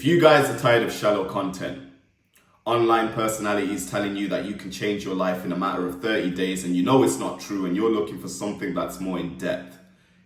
If you guys are tired of shallow content, online personalities telling you that you can change your life in a matter of 30 days and you know it's not true and you're looking for something that's more in depth,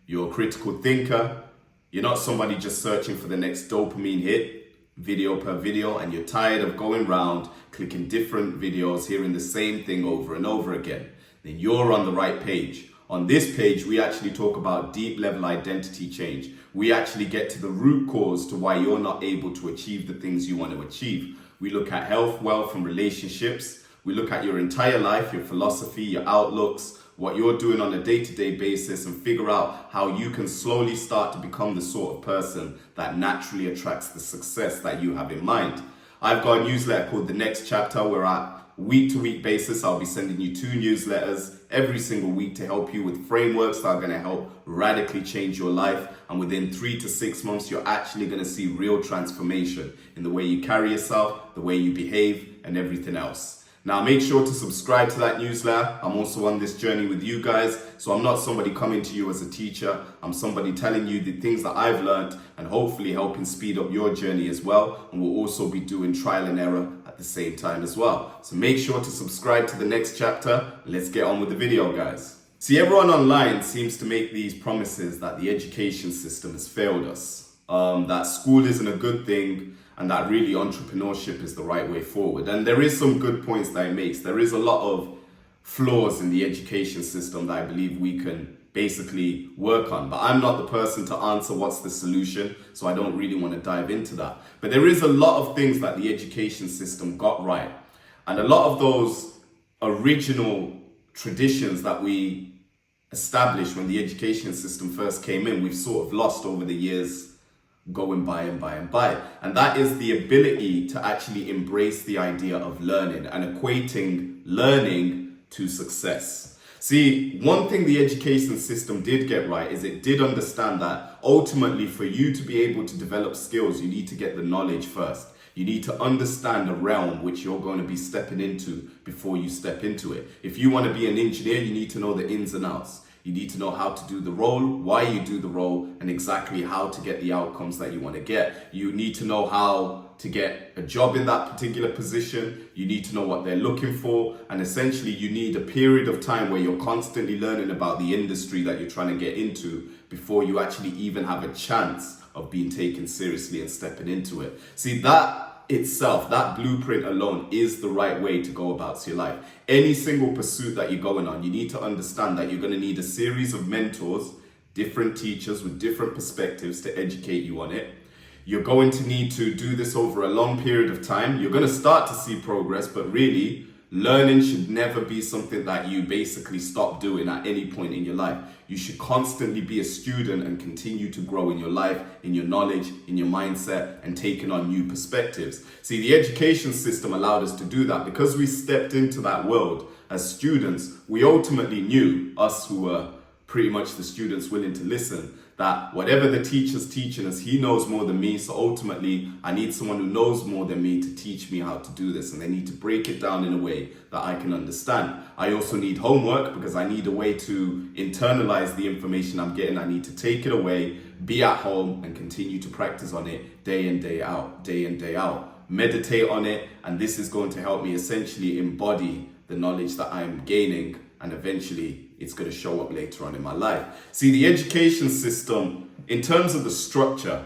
you're a critical thinker, you're not somebody just searching for the next dopamine hit, video per video, and you're tired of going around clicking different videos, hearing the same thing over and over again, then you're on the right page. On this page, we actually talk about deep level identity change. We actually get to the root cause to why you're not able to achieve the things you want to achieve. We look at health, wealth, and relationships. We look at your entire life, your philosophy, your outlooks, what you're doing on a day-to-day basis, and figure out how you can slowly start to become the sort of person that naturally attracts the success that you have in mind. I've got a newsletter called The Next Chapter, where at week-to-week basis, I'll be sending you 2 newsletters every single week to help you with frameworks that are going to help radically change your life. And within 3 to 6 months, you're actually going to see real transformation in the way you carry yourself, the way you behave, and everything else. Now, make sure to subscribe to that newsletter. I'm also on this journey with you guys. So I'm not somebody coming to you as a teacher. I'm somebody telling you the things that I've learned and hopefully helping speed up your journey as well. And we'll also be doing trial and error at the same time as well. So make sure to subscribe to The Next Chapter. Let's get on with the video, guys. See, everyone online seems to make these promises that the education system has failed us, that school isn't a good thing, and that really entrepreneurship is the right way forward. And there is some good points that it makes. There is a lot of flaws in the education system that I believe we can basically work on. But I'm not the person to answer what's the solution, so I don't really want to dive into that. But there is a lot of things that the education system got right. And a lot of those original traditions that we established when the education system first came in, we've sort of lost over the years going by and by and by. And that is the ability to actually embrace the idea of learning and equating learning to success. See, one thing the education system did get right is it did understand that ultimately for you to be able to develop skills, you need to get the knowledge first. You need to understand the realm which you're going to be stepping into before you step into it. If you want to be an engineer, you need to know the ins and outs. You need to know how to do the role, why you do the role, and exactly how to get the outcomes that you want to get. You need to know how to get a job in that particular position. You need to know what they're looking for. And essentially, you need a period of time where you're constantly learning about the industry that you're trying to get into before you actually even have a chance of being taken seriously and stepping into it. See, that itself, that blueprint alone is the right way to go about your life. Any single pursuit that you're going on, you need to understand that you're going to need a series of mentors, different teachers with different perspectives to educate you on it. You're going to need to do this over a long period of time. You're going to start to see progress, but really, learning should never be something that you basically stop doing at any point in your life. You should constantly be a student and continue to grow in your life, in your knowledge, in your mindset, and taking on new perspectives. See, the education system allowed us to do that because we stepped into that world as students. We ultimately knew, us who were pretty much the students willing to listen, that whatever the teacher's teaching us, he knows more than me. So ultimately, I need someone who knows more than me to teach me how to do this. And they need to break it down in a way that I can understand. I also need homework because I need a way to internalize the information I'm getting. I need to take it away, be at home, and continue to practice on it day in, day out, day in, day out. Meditate on it. And this is going to help me essentially embody the knowledge that I'm gaining, and eventually it's going to show up later on in my life. See, the education system, in terms of the structure,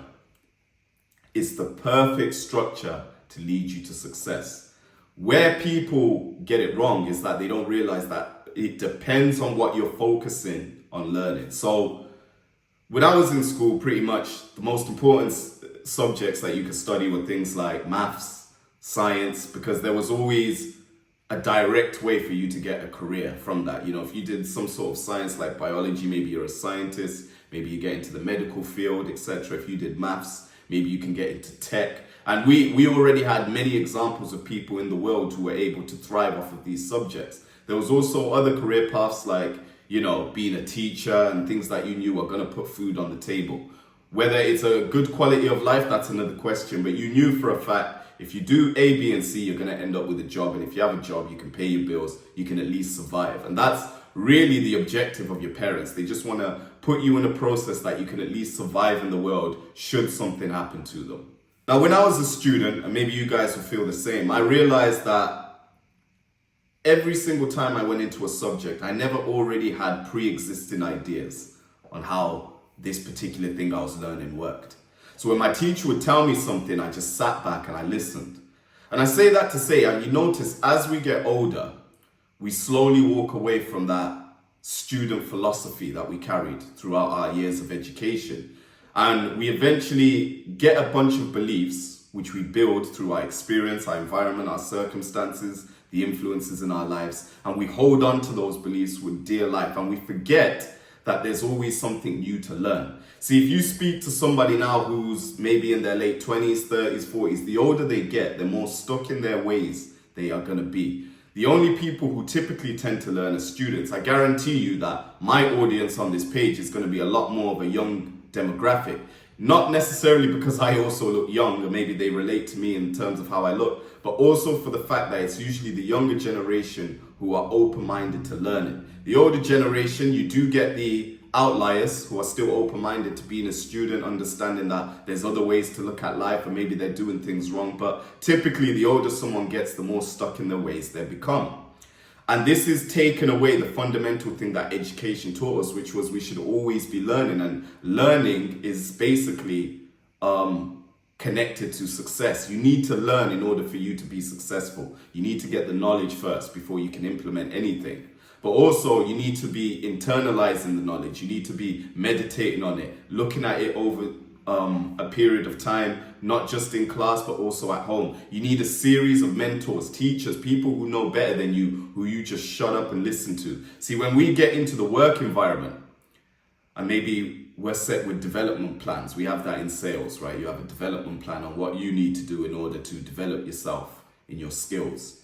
is the perfect structure to lead you to success. Where people get it wrong is that they don't realize that it depends on what you're focusing on learning. So when I was in school, pretty much the most important subjects that you could study were things like maths, science, because there was always a direct way for you to get a career from that. You know, if you did some sort of science like biology, maybe you're a scientist, maybe you get into the medical field, etc. If you did maths, maybe you can get into tech. And we already had many examples of people in the world who were able to thrive off of these subjects. There was also other career paths like, you know, being a teacher and things that you knew were going to put food on the table. Whether it's a good quality of life, that's another question. But you knew for a fact, if you do A, B, and C, you're going to end up with a job. And if you have a job, you can pay your bills, you can at least survive. And that's really the objective of your parents. They just want to put you in a process that you can at least survive in the world should something happen to them. Now, when I was a student, and maybe you guys will feel the same, I realized that every single time I went into a subject, I never already had pre-existing ideas on how this particular thing I was learning worked. So when my teacher would tell me something, I just sat back and I listened. And I say that to say, and you notice as we get older, we slowly walk away from that student philosophy that we carried throughout our years of education. And we eventually get a bunch of beliefs which we build through our experience, our environment, our circumstances, the influences in our lives. And we hold on to those beliefs with dear life. And we forget that there's always something new to learn. See, if you speak to somebody now who's maybe in their late 20s, 30s, 40s, the older they get, the more stuck in their ways they are going to be. The only people who typically tend to learn are students. I guarantee you that my audience on this page is going to be a lot more of a young demographic. Not necessarily because I also look young, or maybe they relate to me in terms of how I look, but also for the fact that it's usually the younger generation who are open-minded to learning. The older generation, you do get the outliers who are still open-minded to being a student, understanding that there's other ways to look at life and maybe they're doing things wrong. But typically the older someone gets, the more stuck in their ways they become. And this is taken away the fundamental thing that education taught us, which was we should always be learning. And learning is basically connected to success. You need to learn in order for you to be successful. You need to get the knowledge first before you can implement anything. But also you need to be internalizing the knowledge. You need to be meditating on it, looking at it over a period of time, not just in class, but also at home. You need a series of mentors, teachers, people who know better than you, who you just shut up and listen to. See, when we get into the work environment, and maybe we're set with development plans, we have that in sales, right? You have a development plan on what you need to do in order to develop yourself in your skills.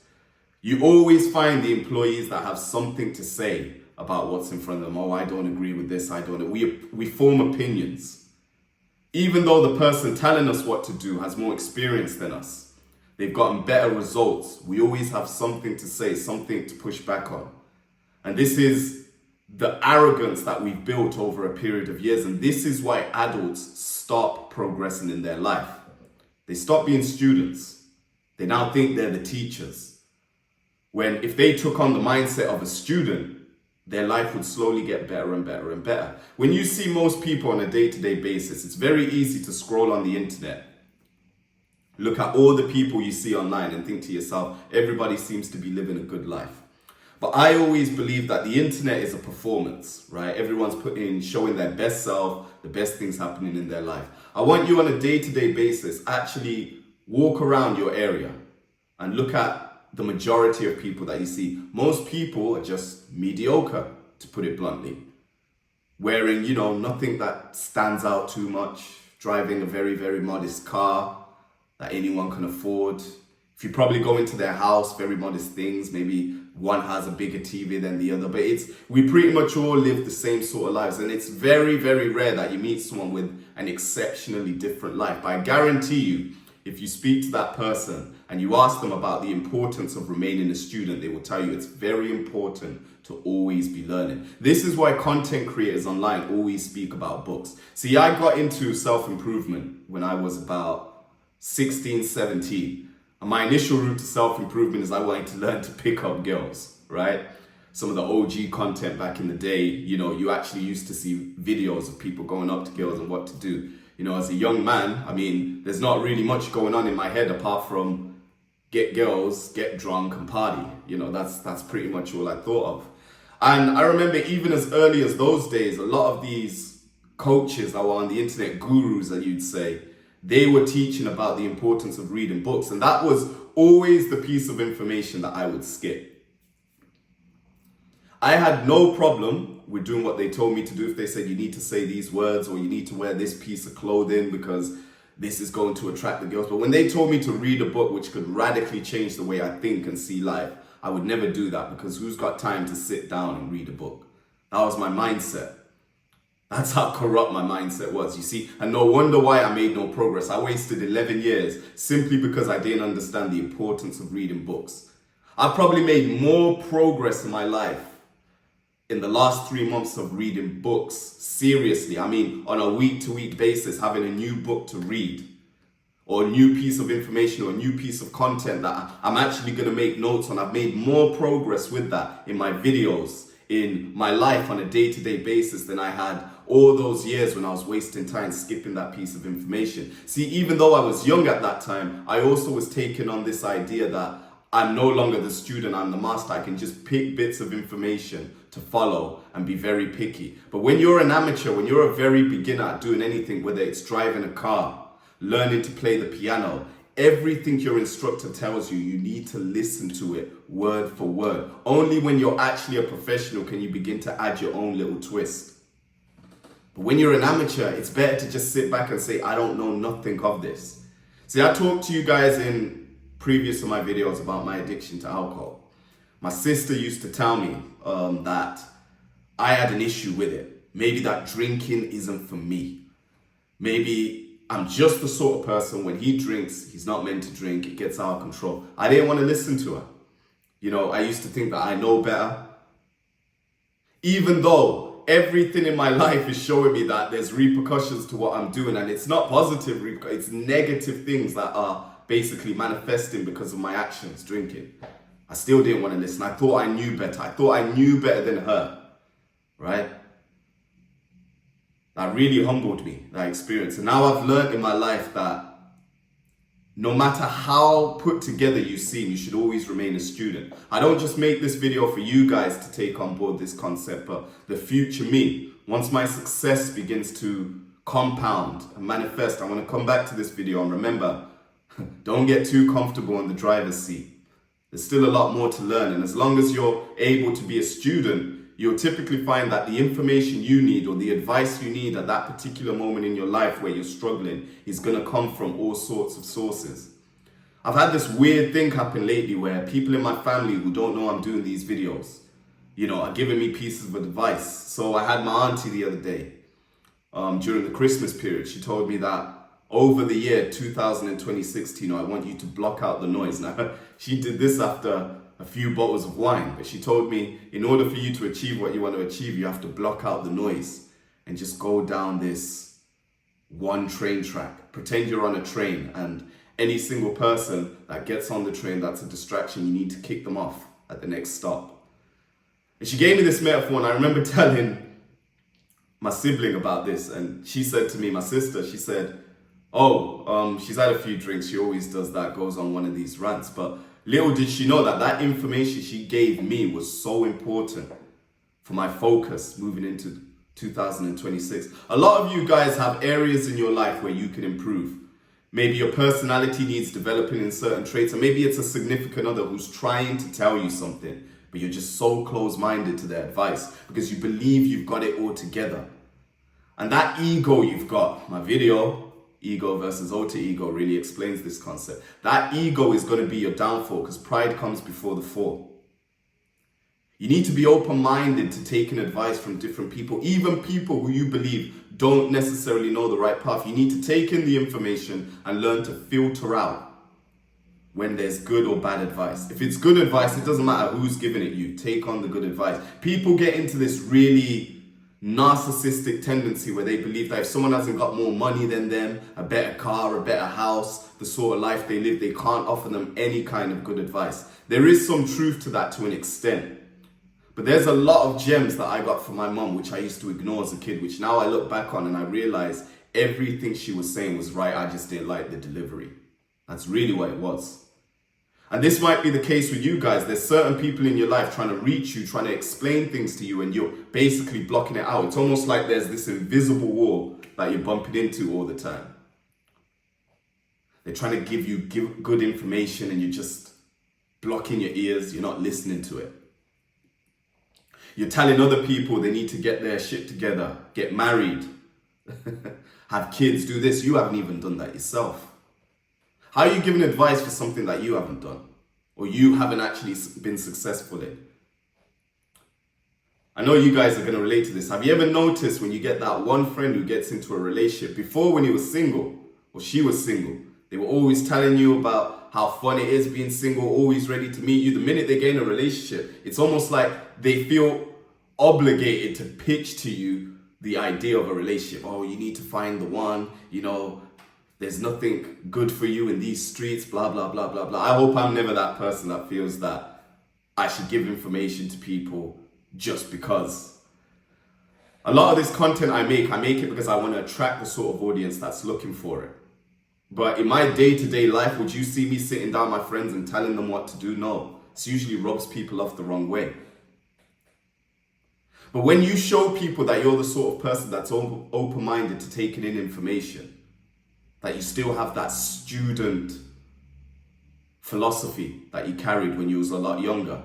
You always find the employees that have something to say about what's in front of them. Oh, I don't agree with this, I don't. We form opinions. Even though the person telling us what to do has more experience than us, they've gotten better results. We always have something to say, something to push back on. And this is the arrogance that we've built over a period of years. And this is why adults stop progressing in their life. They stop being students. They now think they're the teachers. When if they took on the mindset of a student, their life would slowly get better and better and better. When you see most people on a day-to-day basis, it's very easy to scroll on the internet, look at all the people you see online and think to yourself, everybody seems to be living a good life. But I always believe that the internet is a performance, right? Everyone's showing their best self, the best things happening in their life. I want you on a day-to-day basis, actually walk around your area and look at the majority of people that you see. Most people are just mediocre, to put it bluntly. Wearing, nothing that stands out too much, driving a very, very modest car that anyone can afford. If you probably go into their house, very modest things, maybe one has a bigger TV than the other, but we pretty much all live the same sort of lives. And it's very, very rare that you meet someone with an exceptionally different life. But I guarantee you, if you speak to that person and you ask them about the importance of remaining a student, they will tell you it's very important to always be learning. This is why content creators online always speak about books. See, I got into self-improvement when I was about 16, 17. And my initial route to self-improvement is I wanted to learn to pick up girls, right? Some of the OG content back in the day, you actually used to see videos of people going up to girls and what to do. As a young man, there's not really much going on in my head apart from get girls, get drunk and party. That's pretty much all I thought of. And I remember even as early as those days, a lot of these coaches that were on the internet, gurus that you'd say, they were teaching about the importance of reading books. And that was always the piece of information that I would skip. I had no problem with doing what they told me to do. If they said you need to say these words or you need to wear this piece of clothing because this is going to attract the girls. But when they told me to read a book which could radically change the way I think and see life, I would never do that, because who's got time to sit down and read a book? That was my mindset. That's how corrupt my mindset was, you see. And no wonder why I made no progress. I wasted 11 years simply because I didn't understand the importance of reading books. I probably made more progress in my life in the last 3 months of reading books, seriously. On a week-to-week basis, having a new book to read, or a new piece of information or a new piece of content that I'm actually going to make notes on. I've made more progress with that in my videos, in my life on a day-to-day basis than I had all those years when I was wasting time skipping that piece of information. See, even though I was young at that time, I also was taking on this idea that I'm no longer the student, I'm the master. I can just pick bits of information to follow and be very picky. But when you're an amateur, when you're a very beginner at doing anything, whether it's driving a car, learning to play the piano, everything your instructor tells you, you need to listen to it word for word. Only when you're actually a professional can you begin to add your own little twist. But when you're an amateur, it's better to just sit back and say, I don't know nothing of this. See, I talked to you guys in previous of my videos about my addiction to alcohol. My sister used to tell me that I had an issue with it. Maybe that drinking isn't for me. Maybe I'm just the sort of person, when he drinks, he's not meant to drink, it gets out of control. I didn't want to listen to her. You know, I used to think that I know better. Even though everything in my life is showing me that there's repercussions to what I'm doing, and it's not positive repercussions, it's negative things that are basically manifesting because of my actions, drinking. I still didn't want to listen. I thought I knew better. I thought I knew better than her, right? That really humbled me, that experience. And now I've learned in my life that no matter how put together you seem, you should always remain a student. I don't just make this video for you guys to take on board this concept, but the future me, once my success begins to compound and manifest, I want to come back to this video and remember, don't get too comfortable in the driver's seat. There's still a lot more to learn, and as long as you're able to be a student, you'll typically find that the information you need or the advice you need at that particular moment in your life where you're struggling is going to come from all sorts of sources. I've had this weird thing happen lately where people in my family who don't know I'm doing these videos, you know, are giving me pieces of advice. So I had my auntie the other day, during the Christmas period. She told me that over the year 2026, I want you to block out the noise. Now, she did this after a few bottles of wine, but she told me in order for you to achieve what you want to achieve, you have to block out the noise and just go down this one train track. Pretend you're on a train, and any single person that gets on the train that's a distraction, you need to kick them off at the next stop. And she gave me this metaphor, and I remember telling my sibling about this, and she said to me, my sister, she said, she's had a few drinks, she always does that, goes on one of these rants, but little did she know that that information she gave me was so important for my focus moving into 2026. A lot of you guys have areas in your life where you can improve. Maybe your personality needs developing in certain traits, or maybe it's a significant other who's trying to tell you something, but you're just so close-minded to their advice because you believe you've got it all together. And that ego you've got, my video, Ego versus alter ego, really explains this concept. That ego is going to be your downfall because pride comes before the fall. You need to be open-minded to taking advice from different people, even people who you believe don't necessarily know the right path. You need to take in the information and learn to filter out when there's good or bad advice. If it's good advice, it doesn't matter who's giving it you. Take on the good advice. People get into this really narcissistic tendency where they believe that if someone hasn't got more money than them, a better car, a better house, the sort of life they live, they can't offer them any kind of good advice. There is some truth to that to an extent. But there's a lot of gems that I got from my mum, which I used to ignore as a kid, which now I look back on and I realize everything she was saying was right. I just didn't like the delivery. That's really what it was. And this might be the case with you guys. There's certain people in your life trying to reach you, trying to explain things to you, and you're basically blocking it out. It's almost like there's this invisible wall that you're bumping into all the time. They're trying to give you good information and you're just blocking your ears. You're not listening to it. You're telling other people they need to get their shit together, get married, have kids, do this. You haven't even done that yourself. How are you giving advice for something that you haven't done or you haven't actually been successful in? I know you guys are going to relate to this. Have you ever noticed when you get that one friend who gets into a relationship, before when he was single or she was single, they were always telling you about how fun it is being single, always ready to meet you. The minute they get in a relationship, it's almost like they feel obligated to pitch to you the idea of a relationship. Oh, you need to find the one, there's nothing good for you in these streets, blah, blah, blah, blah, blah. I hope I'm never that person that feels that I should give information to people just because. A lot of this content I make it because I want to attract the sort of audience that's looking for it. But in my day-to-day life, would you see me sitting down with my friends and telling them what to do? No. It usually rubs people off the wrong way. But when you show people that you're the sort of person that's open-minded to taking in information, that you still have that student philosophy that you carried when you was a lot younger,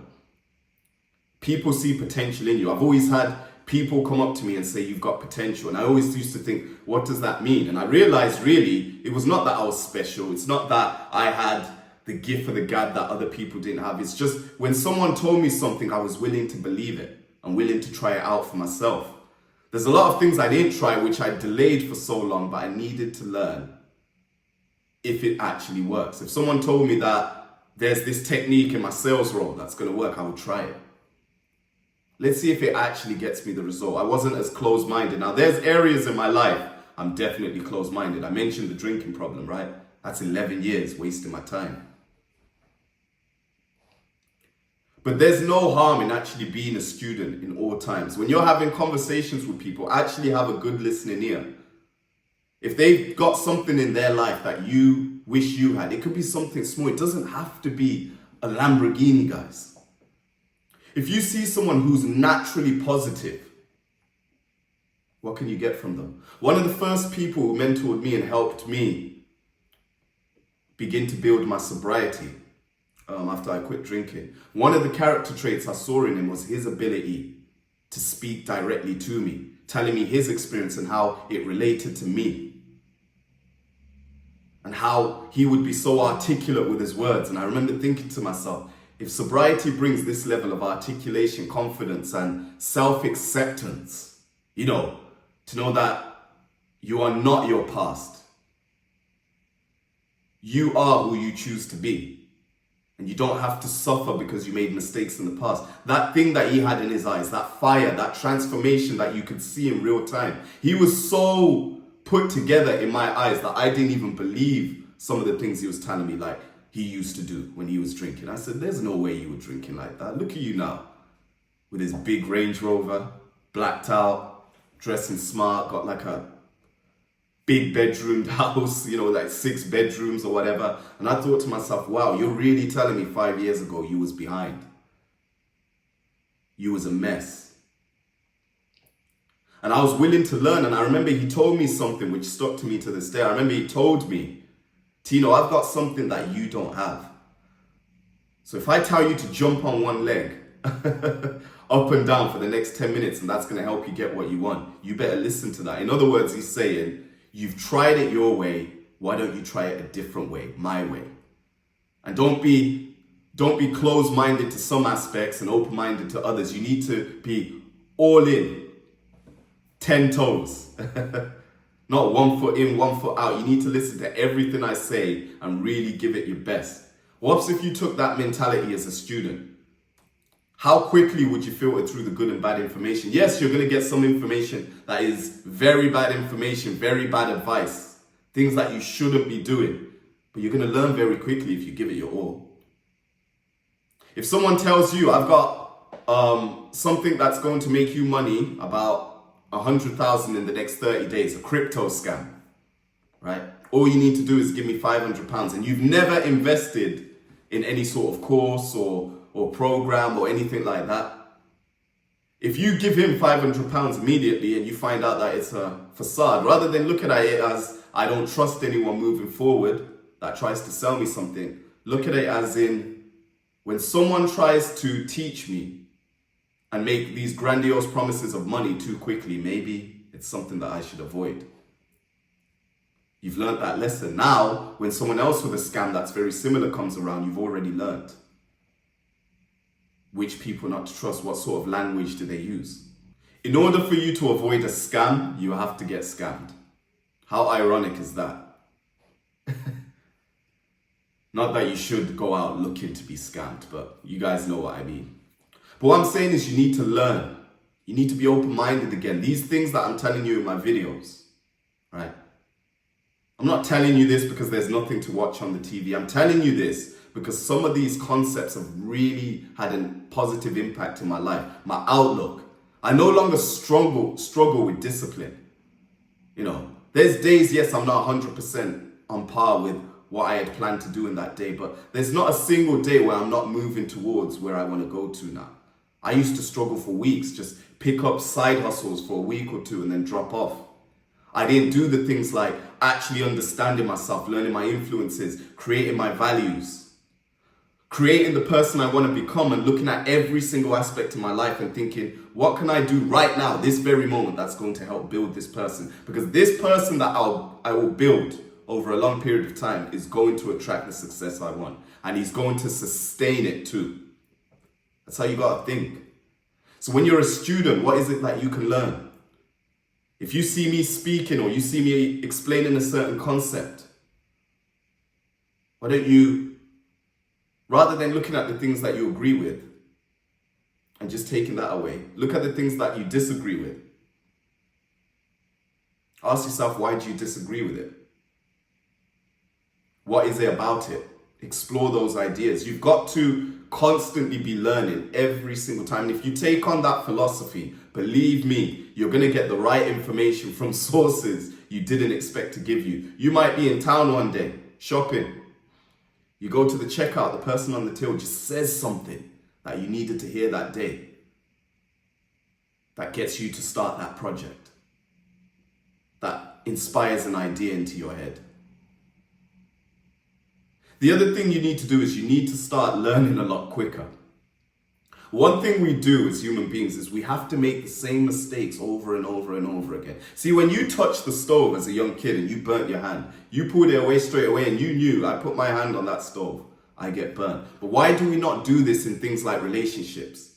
people see potential in you. I've always had people come up to me and say, you've got potential. And I always used to think, what does that mean? And I realized really, it was not that I was special. It's not that I had the gift or the gab that other people didn't have. It's just when someone told me something, I was willing to believe it and willing to try it out for myself. There's a lot of things I didn't try, which I delayed for so long, but I needed to learn if it actually works. If someone told me that there's this technique in my sales role that's going to work, I would try it. Let's see if it actually gets me the result. I wasn't as closed-minded. Now, there's areas in my life I'm definitely closed-minded. I mentioned the drinking problem, right? That's 11 years wasting my time. But there's no harm in actually being a student in all times. When you're having conversations with people, actually have a good listening ear. If they've got something in their life that you wish you had, it could be something small. It doesn't have to be a Lamborghini, guys. If you see someone who's naturally positive, what can you get from them? One of the first people who mentored me and helped me begin to build my sobriety after I quit drinking, one of the character traits I saw in him was his ability to speak directly to me, telling me his experience and how it related to me, and how he would be so articulate with his words. And I remember thinking to myself, if sobriety brings this level of articulation, confidence, and self-acceptance, to know that you are not your past. You are who you choose to be. And you don't have to suffer because you made mistakes in the past. That thing that he had in his eyes, that fire, that transformation that you could see in real time. He was so put together in my eyes that I didn't even believe some of the things he was telling me, like he used to do when he was drinking. I said, there's no way you were drinking like that. Look at you now, with his big Range Rover, blacked out, dressing smart, got like a big bedroomed house, like 6 bedrooms or whatever. And I thought to myself, wow, you're really telling me 5 years ago you was behind. You was a mess. And I was willing to learn. And I remember he told me something which stuck to me to this day. I remember he told me, Tino, I've got something that you don't have. So if I tell you to jump on one leg up and down for the next 10 minutes, and that's going to help you get what you want, you better listen to that. In other words, he's saying, you've tried it your way, why don't you try it a different way, my way? And don't be closed-minded to some aspects and open-minded to others. You need to be all in, 10 toes. Not 1 foot in, 1 foot out. You need to listen to everything I say and really give it your best. What if you took that mentality as a student? How quickly would you filter through the good and bad information? Yes, you're going to get some information that is very bad information, very bad advice, things that you shouldn't be doing. But you're going to learn very quickly if you give it your all. If someone tells you, I've got something that's going to make you money, about 100,000 in the next 30 days, a crypto scam, right? All you need to do is give me £500, and you've never invested in any sort of course or program or anything like that. If you give him £500 immediately and you find out that it's a facade, rather than looking at it as, I don't trust anyone moving forward that tries to sell me something, look at it as in, when someone tries to teach me and make these grandiose promises of money too quickly, maybe it's something that I should avoid. You've learned that lesson. Now, when someone else with a scam that's very similar comes around, you've already learned which people not to trust, what sort of language do they use. In order for you to avoid a scam, you have to get scammed. How ironic is that? Not that you should go out looking to be scammed, but you guys know what I mean. But what I'm saying is you need to learn. You need to be open-minded again. These things that I'm telling you in my videos, right? I'm not telling you this because there's nothing to watch on the TV. I'm telling you this because some of these concepts have really had a positive impact in my life, my outlook. I no longer struggle with discipline. You know, there's days, yes, I'm not 100% on par with what I had planned to do in that day, but there's not a single day where I'm not moving towards where I want to go to now. I used to struggle for weeks, just pick up side hustles for a week or two and then drop off. I didn't do the things like actually understanding myself, learning my influences, creating my values, creating the person I want to become, and looking at every single aspect of my life and thinking, what can I do right now, this very moment, that's going to help build this person? Because this person that I will build over a long period of time is going to attract the success I want. And he's going to sustain it too. That's how you got to think. So when you're a student, what is it that you can learn? If you see me speaking or you see me explaining a certain concept, why don't you, rather than looking at the things that you agree with and just taking that away, look at the things that you disagree with. Ask yourself, why do you disagree with it? What is it about it? Explore those ideas. You've got to constantly be learning every single time. And if you take on that philosophy, believe me, you're going to get the right information from sources you didn't expect to give you. You might be in town one day, shopping. You go to the checkout, the person on the till just says something that you needed to hear that day. That gets you to start that project. That inspires an idea into your head. The other thing you need to do is you need to start learning a lot quicker. One thing we do as human beings is we have to make the same mistakes over and over and over again. See, when you touched the stove as a young kid and you burnt your hand, you pulled it away straight away and you knew, I put my hand on that stove, I get burnt. But why do we not do this in things like relationships,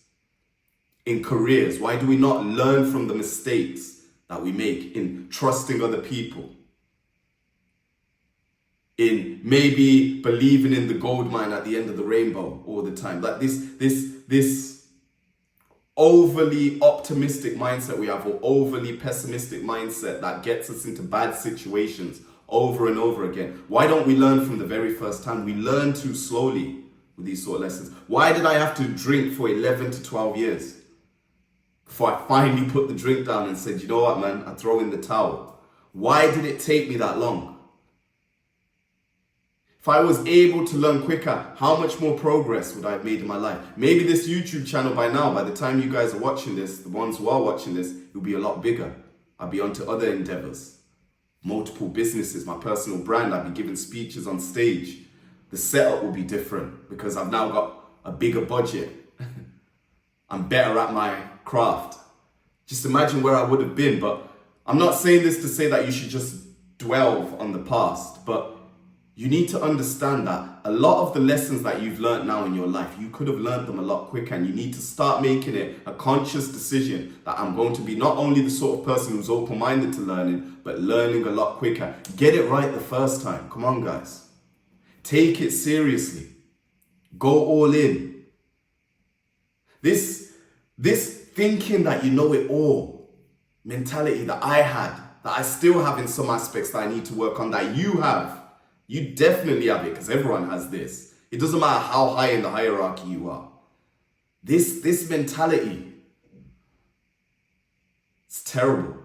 in careers? Why do we not learn from the mistakes that we make in trusting other people? In maybe believing in the gold mine at the end of the rainbow all the time. Like this overly optimistic mindset we have, or overly pessimistic mindset that gets us into bad situations over and over again. Why don't we learn from the very first time? We learn too slowly with these sort of lessons. Why did I have to drink for 11 to 12 years before I finally put the drink down and said, you know what, man, I throw in the towel? Why did it take me that long? If I was able to learn quicker, how much more progress would I have made in my life? Maybe this YouTube channel by now, by the time you guys are watching this, the ones who are watching this, it will be a lot bigger. I'll be onto other endeavors, multiple businesses, my personal brand. I'll be giving speeches on stage. The setup will be different because I've now got a bigger budget. I'm better at my craft. Just imagine where I would have been. But I'm not saying this to say that you should just dwell on the past, but you need to understand that a lot of the lessons that you've learned now in your life, you could have learned them a lot quicker, and you need to start making it a conscious decision that I'm going to be not only the sort of person who's open-minded to learning, but learning a lot quicker. Get it right the first time. Come on, guys. Take it seriously. Go all in. This thinking that you know it all mentality that I had, that I still have in some aspects that I need to work on, that you have. You definitely have it because everyone has this. It doesn't matter how high in the hierarchy you are. This mentality, it's terrible.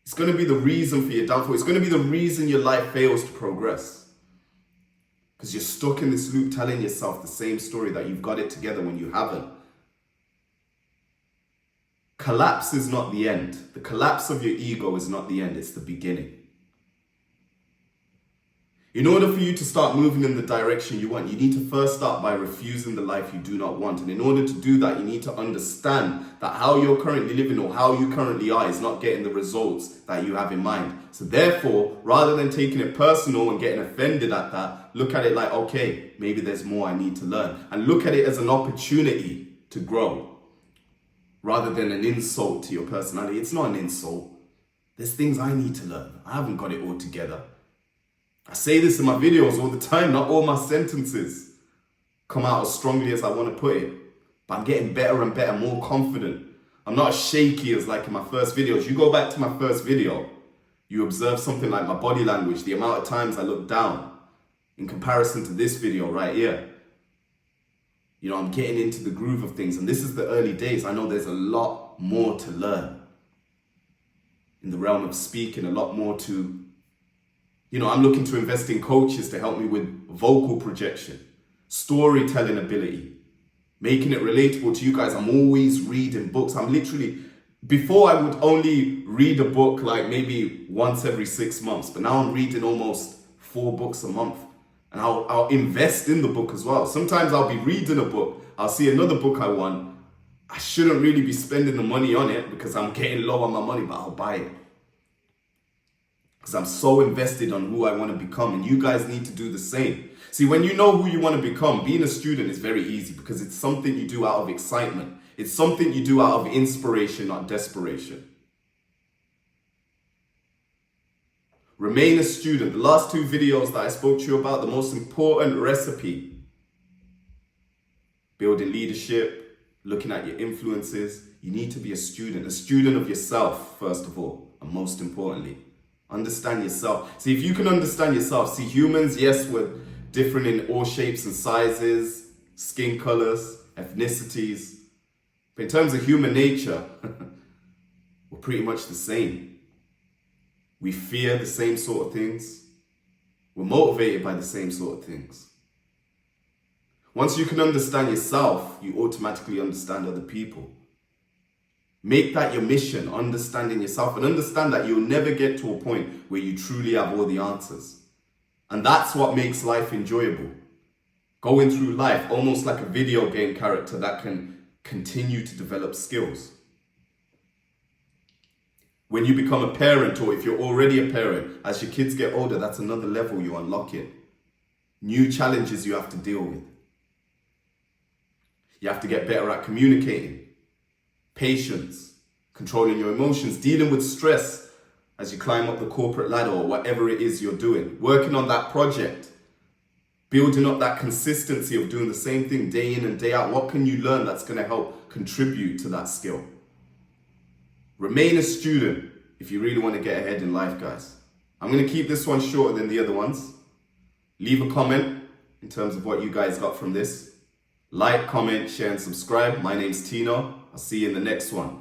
It's going to be the reason for your downfall. It's going to be the reason your life fails to progress. Because you're stuck in this loop telling yourself the same story that you've got it together when you haven't. Collapse is not the end. The collapse of your ego is not the end. It's the beginning. In order for you to start moving in the direction you want, you need to first start by refusing the life you do not want. And in order to do that, you need to understand that how you're currently living or how you currently are is not getting the results that you have in mind. So therefore, rather than taking it personal and getting offended at that, look at it like, okay, maybe there's more I need to learn. And look at it as an opportunity to grow rather than an insult to your personality. It's not an insult. There's things I need to learn. I haven't got it all together. I say this in my videos all the time. Not all my sentences come out as strongly as I want to put it. But I'm getting better and better, more confident. I'm not as shaky as like in my first videos. You go back to my first video, You observe something like my body language, the amount of times I look down in comparison to this video right here. You know, I'm getting into the groove of things, and this is the early days. I know there's a lot more to learn in the realm of speaking, a lot more to, you know, I'm looking to invest in coaches to help me with vocal projection, storytelling ability, making it relatable to you guys. I'm always reading books. I'm literally, before I would only read a book like maybe once every 6 months, but now I'm reading almost 4 books a month. And I'll invest in the book as well. Sometimes I'll be reading a book, I'll see another book I want. I shouldn't really be spending the money on it because I'm getting low on my money, but I'll buy it. Because I'm so invested on who I want to become, and you guys need to do the same. See, when you know who you want to become, being a student is very easy because it's something you do out of excitement. It's something you do out of inspiration, not desperation. Remain a student. The last 2 videos that I spoke to you about, the most important recipe. Building leadership, looking at your influences. You need to be a student of yourself, first of all, and most importantly. Understand yourself. See, if you can understand yourself, see, humans, yes, we're different in all shapes and sizes, skin colors, ethnicities. But in terms of human nature, we're pretty much the same. We fear the same sort of things. We're motivated by the same sort of things. Once you can understand yourself, you automatically understand other people. Make that your mission, understanding yourself, and understand that you'll never get to a point where you truly have all the answers. And that's what makes life enjoyable. Going through life almost like a video game character that can continue to develop skills. When you become a parent, or if you're already a parent, as your kids get older, that's another level you unlock it. New challenges you have to deal with. You have to get better at communicating, patience, controlling your emotions, dealing with stress as you climb up the corporate ladder or whatever it is you're doing, working on that project, building up that consistency of doing the same thing day in and day out. What can you learn that's going to help contribute to that skill? Remain a student if you really want to get ahead in life, guys. I'm going to keep this one shorter than the other ones. Leave a comment in terms of what you guys got from this. Like, comment, share, and subscribe. My name's Tino. I'll see you in the next one.